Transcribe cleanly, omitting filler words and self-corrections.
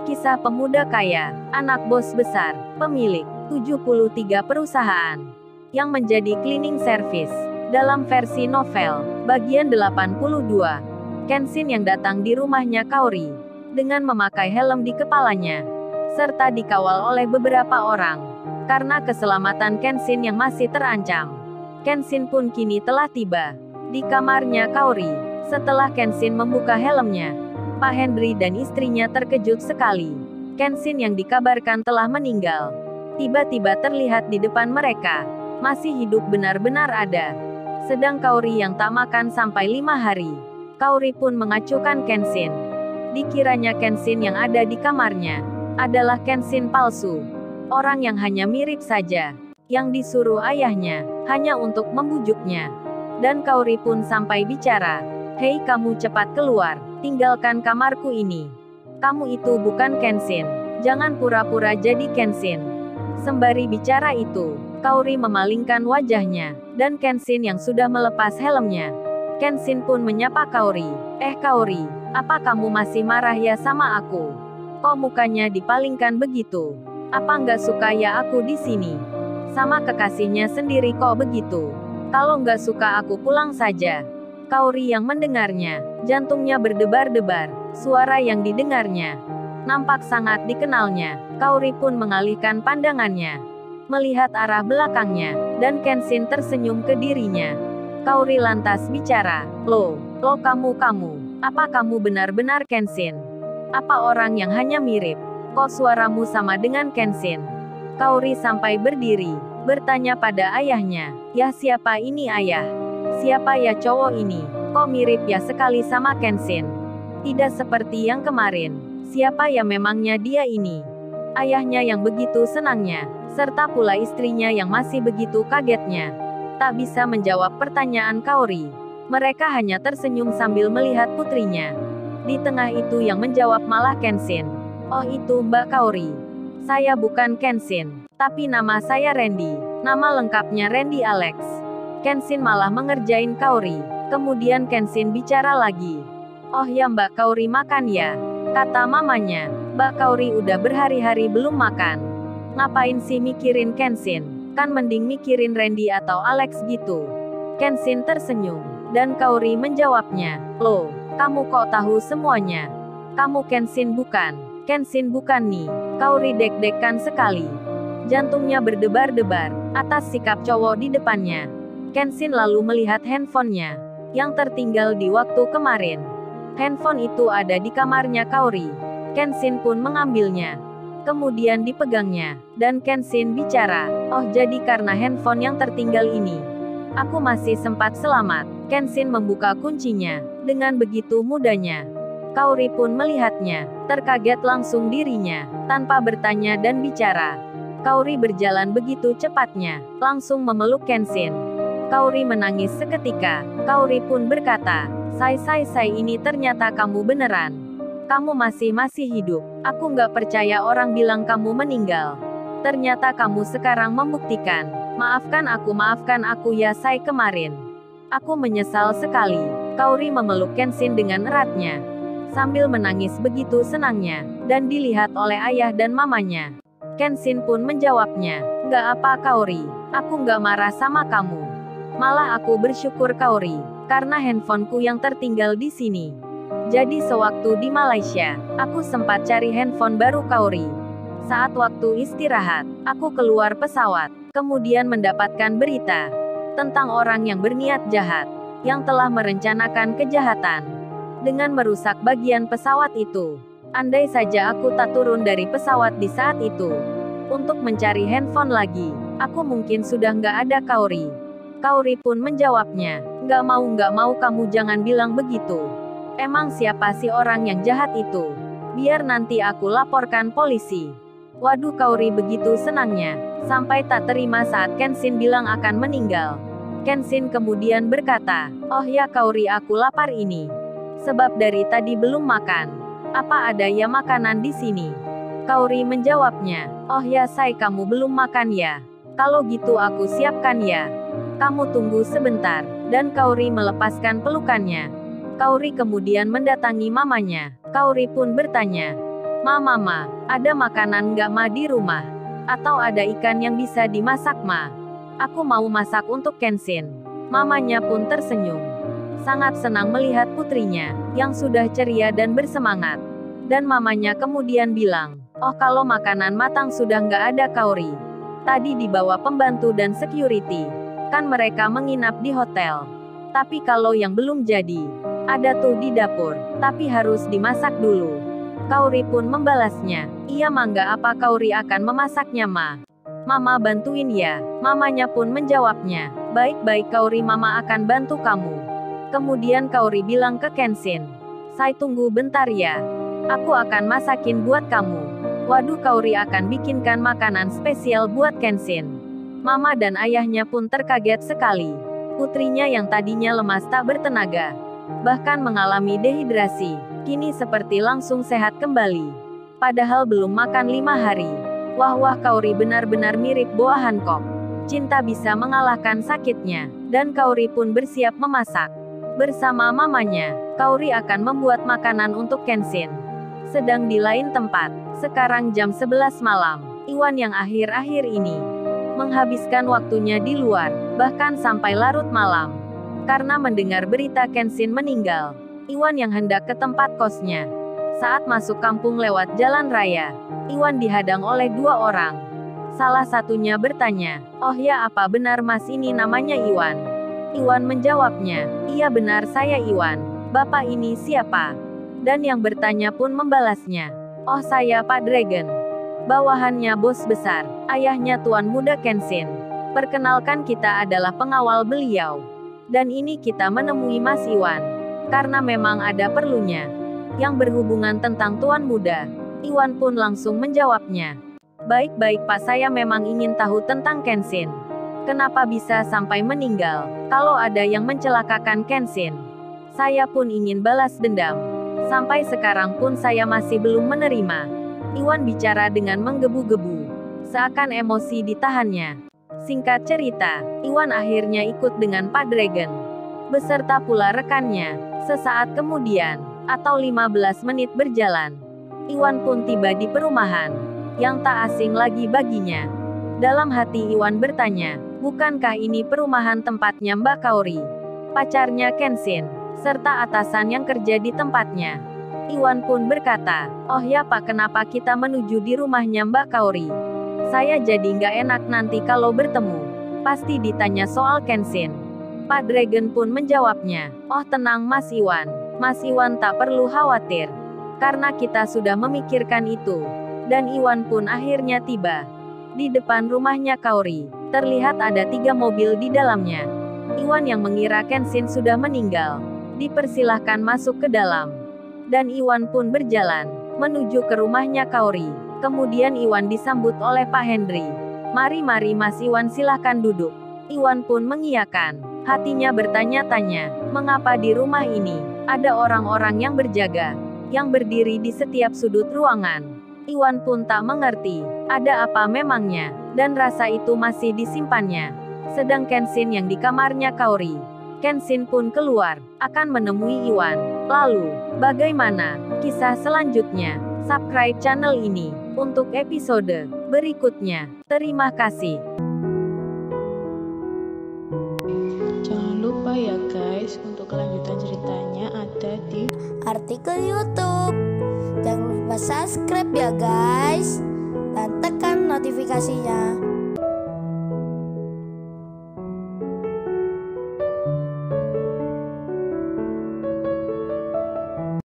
Kisah pemuda kaya, anak bos besar, pemilik 73 perusahaan, yang menjadi cleaning service. Dalam versi novel, bagian 82, Kenshin yang datang di rumahnya Kaori, dengan memakai helm di kepalanya, serta dikawal oleh beberapa orang. Karena keselamatan Kenshin yang masih terancam, Kenshin pun kini telah tiba di kamarnya Kaori. Setelah Kenshin membuka helmnya, Pak Henry dan istrinya terkejut sekali. Kenshin yang dikabarkan telah meninggal, tiba-tiba terlihat di depan mereka. Masih hidup benar-benar ada. Sedang Kaori yang tak makan sampai 5 hari. Kaori pun mengacuhkan Kenshin. Dikiranya Kenshin yang ada di kamarnya adalah Kenshin palsu. Orang yang hanya mirip saja, yang disuruh ayahnya, hanya untuk membujuknya. Dan Kaori pun sampai bicara, "Hei kamu cepat keluar, tinggalkan kamarku ini. Kamu itu bukan Kenshin. Jangan pura-pura jadi Kenshin." Sembari bicara itu, Kaori memalingkan wajahnya, dan Kenshin yang sudah melepas helmnya. Kenshin pun menyapa Kaori. Kaori, apa kamu masih marah ya sama aku? Kok mukanya dipalingkan begitu? Apa nggak suka ya aku di sini? Sama kekasihnya sendiri kok begitu? Kalau nggak suka aku pulang saja." Kaori yang mendengarnya, jantungnya berdebar-debar. Suara yang didengarnya nampak sangat dikenalnya. Kaori pun mengalihkan pandangannya, melihat arah belakangnya, dan Kenshin tersenyum ke dirinya. Kaori lantas bicara, Lo kamu, apa kamu benar-benar Kenshin? Apa orang yang hanya mirip? Kok suaramu sama dengan Kenshin?" Kaori sampai berdiri, bertanya pada ayahnya, "Ya siapa ini ayah? Siapa ya cowok ini? Kok mirip ya sekali sama Kenshin? Tidak seperti yang kemarin. Siapa ya memangnya dia ini?" Ayahnya yang begitu senangnya, serta pula istrinya yang masih begitu kagetnya, tak bisa menjawab pertanyaan Kaori. Mereka hanya tersenyum sambil melihat putrinya. Di tengah itu yang menjawab malah Kenshin. "Oh itu Mbak Kaori. Saya bukan Kenshin, tapi nama saya Randy. Nama lengkapnya Randy Alex." Kenshin malah mengerjain Kaori. Kemudian Kenshin bicara lagi. "Oh ya Mbak Kaori makan ya?" kata mamanya. Mbak Kaori udah berhari-hari belum makan. "Ngapain sih mikirin Kenshin? Kan mending mikirin Randy atau Alex gitu." Kenshin tersenyum, dan Kaori menjawabnya, "Loh, kamu kok tahu semuanya? Kamu Kenshin bukan?" "Kenshin bukan nih." Kaori deg-degan sekali. Jantungnya berdebar-debar atas sikap cowok di depannya. Kenshin lalu melihat handphonenya yang tertinggal di waktu kemarin. Handphone itu ada di kamarnya Kaori. Kenshin pun mengambilnya. Kemudian dipegangnya, dan Kenshin bicara, "Oh jadi karena handphone yang tertinggal ini, aku masih sempat selamat." Kenshin membuka kuncinya dengan begitu mudahnya. Kaori pun melihatnya, terkaget langsung dirinya, tanpa bertanya dan bicara. Kaori berjalan begitu cepatnya, langsung memeluk Kenshin. Kaori menangis seketika. Kaori pun berkata, Sai ini ternyata kamu beneran. Kamu masih hidup. Aku nggak percaya orang bilang kamu meninggal. Ternyata kamu sekarang membuktikan. Maafkan aku ya Sai kemarin. Aku menyesal sekali." Kaori memeluk Kenshin dengan eratnya, sambil menangis begitu senangnya, dan dilihat oleh ayah dan mamanya. Kenshin pun menjawabnya, "Nggak apa Kaori, aku nggak marah sama kamu. Malah aku bersyukur Kaori, karena handphoneku yang tertinggal di sini. Jadi sewaktu di Malaysia, aku sempat cari handphone baru Kaori. Saat waktu istirahat, aku keluar pesawat, kemudian mendapatkan berita tentang orang yang berniat jahat, yang telah merencanakan kejahatan dengan merusak bagian pesawat itu. Andai saja aku tak turun dari pesawat di saat itu untuk mencari handphone lagi, aku mungkin sudah nggak ada Kaori." Kaori pun menjawabnya, nggak mau kamu jangan bilang begitu. Emang siapa sih orang yang jahat itu? Biar nanti aku laporkan polisi." Waduh Kaori begitu senangnya, sampai tak terima saat Kenshin bilang akan meninggal. Kenshin kemudian berkata, "Oh ya Kaori aku lapar ini. Sebab dari tadi belum makan. Apa ada ya makanan di sini?" Kaori menjawabnya, "Oh ya Sai kamu belum makan ya? Kalau gitu aku siapkan ya. Kamu tunggu sebentar." Dan Kaori melepaskan pelukannya. Kaori kemudian mendatangi mamanya. Kaori pun bertanya, Ma, ada makanan nggak ma di rumah? Atau ada ikan yang bisa dimasak ma? Aku mau masak untuk Kenshin. Mamanya pun tersenyum. Sangat senang melihat putrinya, yang sudah ceria dan bersemangat. Dan mamanya kemudian bilang, oh kalau makanan matang sudah nggak ada Kaori. Tadi dibawa pembantu dan security. Kan mereka menginap di hotel. Tapi kalau yang belum jadi, ada tuh di dapur, tapi harus dimasak dulu. Kaori pun membalasnya, iya mangga apa Kaori akan memasaknya ma? Mama bantuin ya. Mamanya pun menjawabnya, baik-baik Kaori mama akan bantu kamu. Kemudian Kaori bilang ke Kenshin, saya tunggu bentar ya. Aku akan masakin buat kamu. Waduh Kaori akan bikinkan makanan spesial buat Kenshin. Mama dan ayahnya pun terkaget sekali. Putrinya yang tadinya lemas tak bertenaga, bahkan mengalami dehidrasi, kini seperti langsung sehat kembali. Padahal belum makan 5 hari. Wah Kaori benar-benar mirip Boa Hancock. Cinta bisa mengalahkan sakitnya, dan Kaori pun bersiap memasak. Bersama mamanya, Kaori akan membuat makanan untuk Kenshin. Sedang di lain tempat, sekarang jam 11 malam, Iwan yang akhir-akhir ini menghabiskan waktunya di luar, bahkan sampai larut malam. Karena mendengar berita Kenshin meninggal, Iwan yang hendak ke tempat kosnya. Saat masuk kampung lewat jalan raya, Iwan dihadang oleh 2 orang. Salah satunya bertanya, oh ya apa benar mas ini namanya Iwan? Iwan menjawabnya, iya benar saya Iwan. Bapak ini siapa? Dan yang bertanya pun membalasnya, oh saya Pak Dragon. Bawahannya bos besar, ayahnya Tuan Muda Kenshin. Perkenalkan kita adalah pengawal beliau. Dan ini kita menemui Mas Iwan. Karena memang ada perlunya. Yang berhubungan tentang Tuan Muda. Iwan pun langsung menjawabnya. Baik-baik Pak saya memang ingin tahu tentang Kenshin. Kenapa bisa sampai meninggal? Kalau ada yang mencelakakan Kenshin, saya pun ingin balas dendam. Sampai sekarang pun saya masih belum menerima. Iwan bicara dengan menggebu-gebu. Seakan emosi ditahannya. Singkat cerita, Iwan akhirnya ikut dengan Pak Dragon. Beserta pula rekannya. Sesaat kemudian, atau 15 menit berjalan, Iwan pun tiba di perumahan, yang tak asing lagi baginya. Dalam hati Iwan bertanya, bukankah ini perumahan tempatnya Mbak Kaori? Pacarnya Kenshin, serta atasan yang kerja di tempatnya. Iwan pun berkata, oh ya Pak kenapa kita menuju di rumahnya Mbak Kaori? Saya jadi nggak enak nanti kalau bertemu. Pasti ditanya soal Kenshin. Pak Dragon pun menjawabnya, oh tenang Mas Iwan. Mas Iwan tak perlu khawatir. Karena kita sudah memikirkan itu. Dan Iwan pun akhirnya tiba. Di depan rumahnya Kaori, terlihat ada 3 mobil di dalamnya. Iwan yang mengira Kenshin sudah meninggal, dipersilahkan masuk ke dalam. Dan Iwan pun berjalan, menuju ke rumahnya Kaori. Kemudian Iwan disambut oleh Pak Henry. Mari Mas Iwan silahkan duduk. Iwan pun mengiyakan. Hatinya bertanya-tanya, mengapa di rumah ini, ada orang-orang yang berjaga, yang berdiri di setiap sudut ruangan. Iwan pun tak mengerti, ada apa memangnya, dan rasa itu masih disimpannya. Sedang Kenshin yang di kamarnya Kaori. Kenshin pun keluar, akan menemui Iwan. Lalu, bagaimana kisah selanjutnya? Subscribe channel ini untuk episode berikutnya. Terima kasih. Jangan lupa ya guys, untuk kelanjutan ceritanya ada di artikel YouTube. Jangan lupa subscribe ya guys, dan tekan notifikasinya.